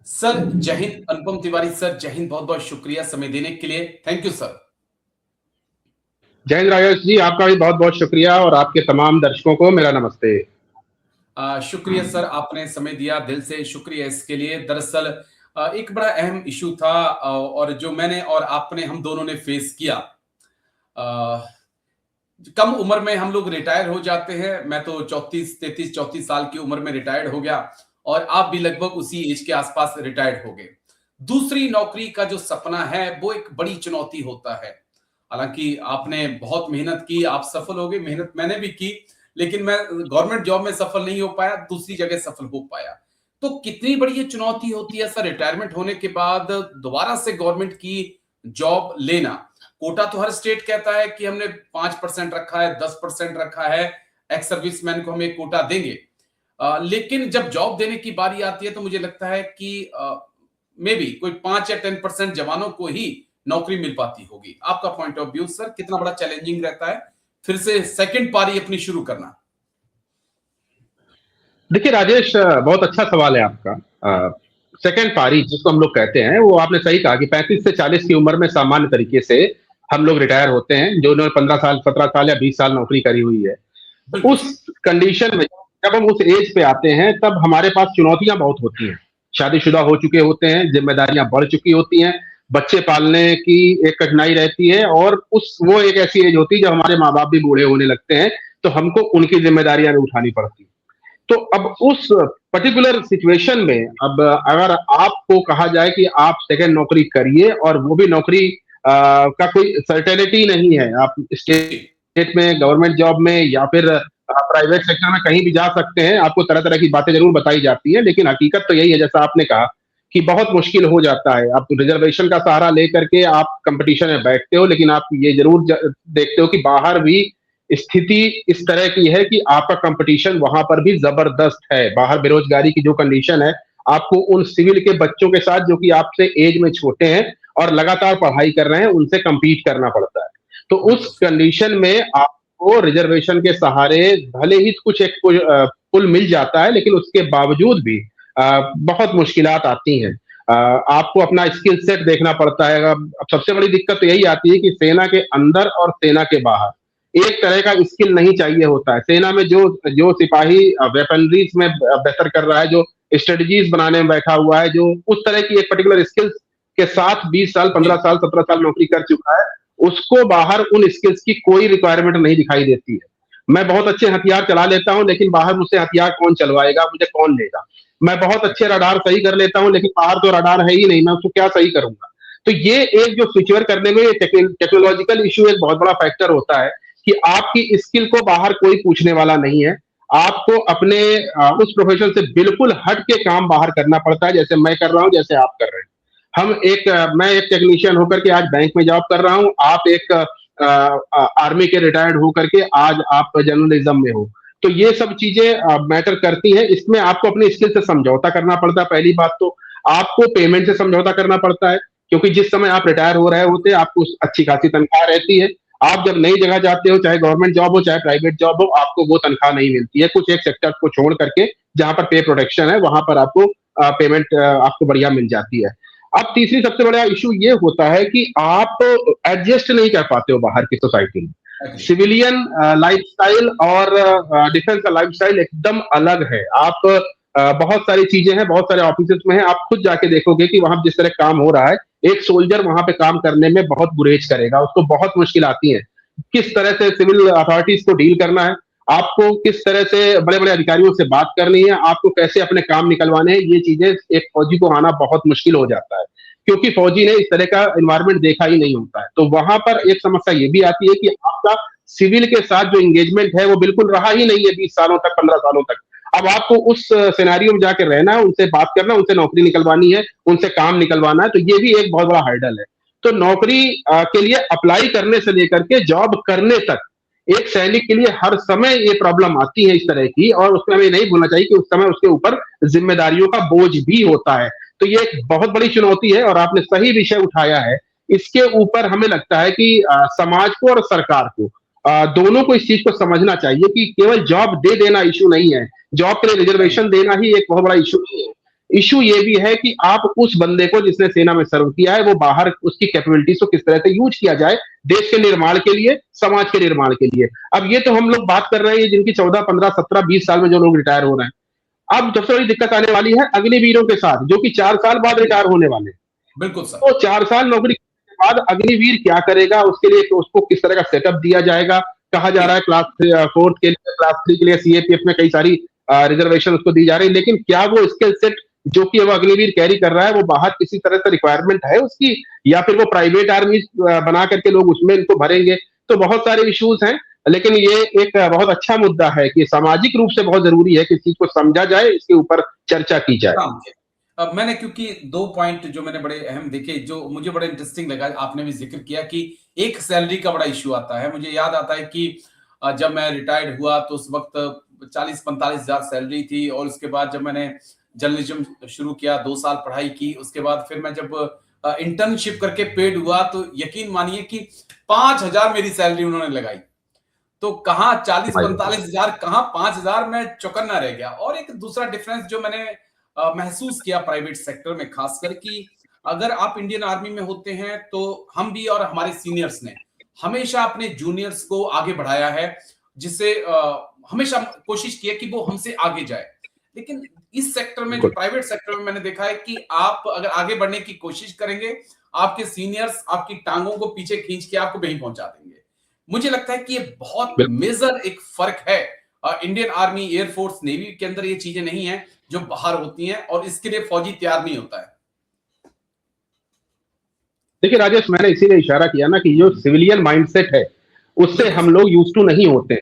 Sir जय हिंद। अनुपम Tiwari sir, जय हिंद। बहुत बहुत शुक्रिया समय देने के लिए। Thank you sir. जय हिंद राजेश जी, आपका भी बहुत बहुत शुक्रिया और आपके तमाम दर्शकों को मेरा नमस्ते। शुक्रिया सर, आपने समय दिया, दिल से शुक्रिया इसके लिए। दरअसल एक बड़ा अहम इशू था और जो मैंने और आपने, हम दोनों ने फेस किया। अ, कम उम्र में हम लोग रिटायर हो जाते हैं। मैं तो 34 साल की उम्र में रिटायर्ड हो गया और आप भी लगभग उसी एज के आसपास रिटायर्ड हो गए। दूसरी नौकरी का जो सपना है वो एक बड़ी चुनौती होता है। हालांकि आपने बहुत मेहनत की, आप सफल हो गए। मेहनत मैंने भी की, लेकिन मैं गवर्नमेंट जॉब में सफल नहीं हो पाया, दूसरी जगह सफल हो पाया। तो कितनी बड़ी ये चुनौती होती है सर, रिटायरमेंट होने के बाद दोबारा से गवर्नमेंट की जॉब लेना। कोटा तो हर स्टेट कहता है कि हमने 5% रखा है, 10% रखा है, एक्स सर्विसमैन को हम एक कोटा देंगे। लेकिन जब जॉब देने की बारी आती है तो मुझे लगता है कि मे बी कोई 5 या 10% जवानों को ही नौकरी मिल पाती होगी। आपका पॉइंट ऑफ व्यू सर, कितना बड़ा चैलेंजिंग रहता है फिर से सेकंड पारी अपनी शुरू करना? देखिए राजेश, बहुत अच्छा सवाल है आपका। सेकेंड पारी जिसको हम लोग कहते हैं, वो आपने सही कहा कि 35 से 40 की उम्र में सामान्य तरीके से हम लोग रिटायर होते हैं, जो उन्होंने 15 साल 17 साल या 20 साल नौकरी करी हुई है। बिल्कुल उस कंडीशन में जब हम उस एज पे आते हैं तब हमारे पास चुनौतियां बहुत होती हैं। शादीशुदा हो चुके होते हैं, जिम्मेदारियां बढ़ चुकी होती हैं, बच्चे पालने की एक कठिनाई रहती है और वो एक ऐसी एज होती है जब हमारे माँ बाप भी बूढ़े होने लगते हैं, तो हमको उनकी जिम्मेदारियां भी उठानी पड़ती हैं। तो अब उस पर्टिकुलर सिचुएशन में अब अगर आपको कहा जाए कि आप सेकंड नौकरी करिए और वो भी नौकरी का कोई सर्टेनिटी नहीं है, आप स्टेट में, गवर्नमेंट जॉब में या फिर प्राइवेट सेक्टर में कहीं भी जा सकते हैं, आपको तरह तरह की बातें जरूर बताई जाती है, लेकिन हकीकत तो यही है जैसा आपने कहा कि बहुत मुश्किल हो जाता है। आप रिजर्वेशन का सहारा लेकर के आप कंपटीशन में बैठते हो, लेकिन आप ये जरूर देखते हो कि बाहर भी स्थिति इस तरह की है कि आपका कंपटीशन वहां पर भी जबरदस्त है। बाहर बेरोजगारी की जो कंडीशन है, आपको उन सिविल के बच्चों के साथ जो कि आपसे एज में छोटे हैं और लगातार पढ़ाई कर रहे हैं, उनसे कंपीट करना पड़ता है। तो उस कंडीशन में आपको रिजर्वेशन के सहारे भले ही कुछ एक पुल मिल जाता है, लेकिन उसके बावजूद भी बहुत मुश्किलात आती हैं। आपको अपना स्किल सेट देखना पड़ता है। अब सबसे बड़ी दिक्कत तो यही आती है कि सेना के अंदर और सेना के बाहर एक तरह का स्किल नहीं चाहिए होता है। सेना में जो जो सिपाही वेपनरीज में बेहतर कर रहा है, जो स्ट्रेटजीज बनाने में बैठा हुआ है, जो उस तरह की एक पर्टिकुलर स्किल्स के साथ 20 साल, 15 साल, 17 साल नौकरी कर चुका है, उसको बाहर उन स्किल्स की कोई रिक्वायरमेंट नहीं दिखाई देती है। मैं बहुत अच्छे हथियार चला लेता हूं, लेकिन बाहर मुझसे हथियार कौन चलवाएगा, मुझे कौन लेगा। मैं बहुत अच्छे रडार सही कर लेता हूं, लेकिन बाहर तो रडार है ही नहीं, मैं उसको क्या सही करूंगा। तो ये एक जो सिक्योर करने में टेक्नोलॉजिकल इश्यू एक बहुत बड़ा फैक्टर होता है कि आपकी स्किल को बाहर कोई पूछने वाला नहीं है। आपको अपने उस प्रोफेशन से बिल्कुल हट के काम बाहर करना पड़ता है, जैसे मैं कर रहा हूं, जैसे आप कर रहे हैं। मैं एक टेक्नीशियन होकर के आज बैंक में जॉब कर रहा हूं, आप एक आर्मी के रिटायर्ड होकर के आज आप जर्नलिज्म में हो। तो ये सब चीजें मैटर करती है। इसमें आपको अपनी स्किल से समझौता करना पड़ता है। पहली बात तो आपको पेमेंट से समझौता करना पड़ता है, क्योंकि जिस समय आप रिटायर हो रहे होते हैं आपको अच्छी खासी तनख्वाह रहती है। आप जब नई जगह जाते हो, चाहे गवर्नमेंट जॉब हो चाहे प्राइवेट जॉब हो, आपको वो तनख्वाह नहीं मिलती है। कुछ एक सेक्टर को छोड़ करके जहां पर पे प्रोटेक्शन है, वहां पर आपको पेमेंट आपको बढ़िया मिल जाती है। अब तीसरी सबसे बड़ा इशू ये होता है कि आप एडजस्ट नहीं कर पाते हो बाहर की सोसाइटी में। सिविलियन लाइफस्टाइल और डिफेंस का लाइफस्टाइल एकदम अलग है। आप बहुत सारी चीजें हैं, बहुत सारे ऑफिस में हैं, आप खुद जाके देखोगे कि वहां जिस तरह काम हो रहा है, एक सोल्जर वहां पे काम करने में बहुत गुरेज करेगा, उसको बहुत मुश्किल आती है। किस तरह से सिविल अथॉरिटीज को डील करना है, आपको किस तरह से बड़े बड़े अधिकारियों से बात करनी है, आपको कैसे अपने काम निकलवाने हैं, ये चीजें एक फौजी को आना बहुत मुश्किल हो जाता है, क्योंकि फौजी ने इस तरह का एनवायरमेंट देखा ही नहीं होता है। तो वहां पर एक समस्या ये भी आती है कि आपका सिविल के साथ जो एंगेजमेंट है वो बिल्कुल रहा ही नहीं है 20 सालों तक, 15 सालों तक। अब आपको उस सिनेरियो में जाके रहना है, उनसे बात करना, उनसे नौकरी निकलवानी है, उनसे काम निकलवाना है, तो ये भी एक बहुत बड़ा हर्डल है। तो नौकरी के लिए अप्लाई करने से लेकर के जॉब करने तक एक सैनिक के लिए हर समय ये प्रॉब्लम आती है इस तरह की, और उसमें हमें नहीं भूलना चाहिए कि उस समय उसके ऊपर जिम्मेदारियों का बोझ भी होता है। तो ये एक बहुत बड़ी चुनौती है और आपने सही विषय उठाया है। इसके ऊपर हमें लगता है कि समाज को और सरकार को दोनों को इस चीज को समझना चाहिए कि केवल जॉब दे देना इशू नहीं है, जॉब के लिए रिजर्वेशन देना ही एक बहुत बड़ा इशू नहीं है। इश्यू ये भी है कि आप उस बंदे को जिसने सेना में सर्व किया है वो बाहर उसकी कैपेबिलिटीज को किस तरह से यूज किया जाए देश के निर्माण के लिए, समाज के निर्माण के लिए। अब ये तो हम लोग बात कर रहे हैं जिनकी 14, 15, 17, 20 साल में जो लोग रिटायर हो रहे हैं। अब सबसे बड़ी दिक्कत आने वाली है अग्निवीरों के साथ, जो कि 4 साल बाद रिटायर होने वाले हैं। बिल्कुल सर। तो 4 साल नौकरी करने के बाद अग्निवीर क्या करेगा, उसके लिए उसको किस तरह का सेटअप दिया जाएगा। कहा जा रहा है क्लास 4 के लिए, क्लास 3 के लिए सीएपीएफ में कई सारी रिजर्वेशन उसको दी जा रही है, लेकिन क्या वो स्किल सेट जो कि वो अग्निवीर कैरी कर रहा है वो बाहर किसी तरह से रिक्वायरमेंट है उसकी, या फिर वो प्राइवेट आर्मी बना करके लोग उसमें इनको भरेंगे। तो बहुत सारे इश्यूज हैं, लेकिन ये एक बहुत अच्छा मुद्दा है कि सामाजिक रूप से बहुत जरूरी है कि इस चीज को समझा जाए, इसके ऊपर चर्चा की जाए। हाँ, अब मैंने क्योंकि 2 पॉइंट जो मैंने बड़े अहम देखे, जो मुझे बड़े इंटरेस्टिंग लगा, आपने भी ज़िक्र किया कि एक सैलरी का बड़ा इश्यू आता है। मुझे याद आता है कि जब मैं रिटायर्ड हुआ तो उस वक़्त 40-45 हज़ार सैलरी थी, और उसके बाद जब मैंने जर्नलिज्म शुरू किया, 2 साल पढ़ाई की, उसके बाद फिर मैं जब इंटर्नशिप करके पेड हुआ तो यकीन मानिए कि 5,000 मेरी सैलरी उन्होंने लगाई। तो कहाँ 40-45 हज़ार, कहाँ 5,000, मैं चौकन्ना रह गया। और एक दूसरा डिफरेंस जो मैंने महसूस किया प्राइवेट सेक्टर में खासकर, कि अगर आप इंडियन आर्मी में होते हैं तो हम भी और हमारे सीनियर्स ने हमेशा अपने जूनियर्स को आगे बढ़ाया है, जिससे हमेशा कोशिश की है कि वो हमसे आगे जाए। लेकिन इस सेक्टर में, जो प्राइवेट सेक्टर में, मैंने देखा है कि आप अगर आगे बढ़ने की कोशिश करेंगे, आपके सीनियर्स आपकी टांगों को पीछे खींच के आपको वहीं पहुंचा देंगे। मुझे लगता है कि ये बहुत मेजर एक फर्क है। इंडियन आर्मी, एयरफोर्स, नेवी के अंदर ये चीजें नहीं है जो बाहर होती हैं, और इसके लिए फौजी तैयार नहीं होता है। देखिए राजेश, मैंने इसीलिए इशारा किया ना कि जो सिविलियन माइंडसेट है उससे हम लोग यूज टू नहीं होते।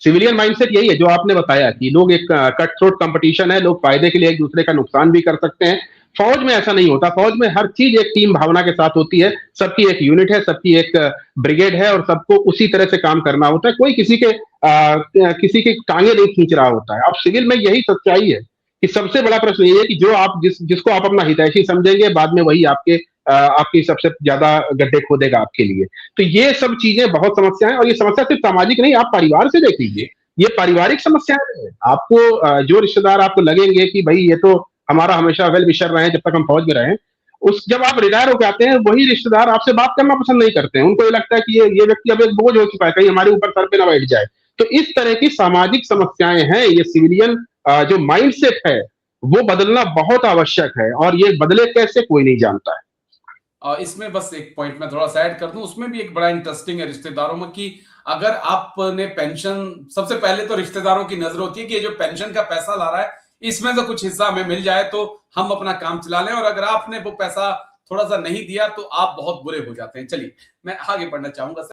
सिविलियन माइंडसेट यही है जो आपने बताया कि लोग एक कट थ्रोट कंपटीशन है, लोग फायदे के लिए एक दूसरे का नुकसान भी कर सकते हैं। फौज में ऐसा नहीं होता। फौज में हर चीज एक टीम भावना के साथ होती है, सबकी एक यूनिट है, सबकी एक ब्रिगेड है, और सबको उसी तरह से काम करना होता है। कोई किसी के टांगे नहीं खींच रहा होता है। अब सिविल में यही सच्चाई है कि सबसे बड़ा प्रश्न ये है कि जो आप जिसको आप अपना हितैषी समझेंगे, बाद में वही आपकी सबसे ज्यादा गड्ढे खोदेगा आपके लिए। तो ये सब चीजें बहुत समस्याएं, और ये समस्या सिर्फ सामाजिक नहीं, आप परिवार से देख लीजिए, ये पारिवारिक समस्याएं हैं। आपको जो रिश्तेदार आपको लगेंगे कि भाई ये तो हमारा हमेशा वेल विशर रहे जब तक हम फौज में रहे, उस जब आप रिटायर होकर आते हैं वही रिश्तेदार आपसे बात करना पसंद नहीं करते हैं। उनको ये लगता है कि ये व्यक्ति अब एक बोझ हो चुका है, कहीं हमारे ऊपर सर पे ना बैठ जाए। तो इस तरह की सामाजिक समस्याएं हैं। ये सिविलियन जो माइंडसेट है वो बदलना बहुत आवश्यक है, और ये बदले कैसे कोई नहीं जानता है। इसमें बस एक पॉइंट मैं थोड़ा सा ऐड कर दूं, उसमें भी एक बड़ा इंटरेस्टिंग है रिश्तेदारों में, कि अगर आपने पेंशन, सबसे पहले तो रिश्तेदारों की नजर होती है कि ये जो पेंशन का पैसा ला रहा है इसमें तो कुछ हिस्सा हमें मिल जाए तो हम अपना काम चला लें, और अगर आपने वो पैसा थोड़ा सा नहीं दिया तो आप बहुत बुरे हो जाते हैं। चलिए, मैं आगे बढ़ना चाहूंगा।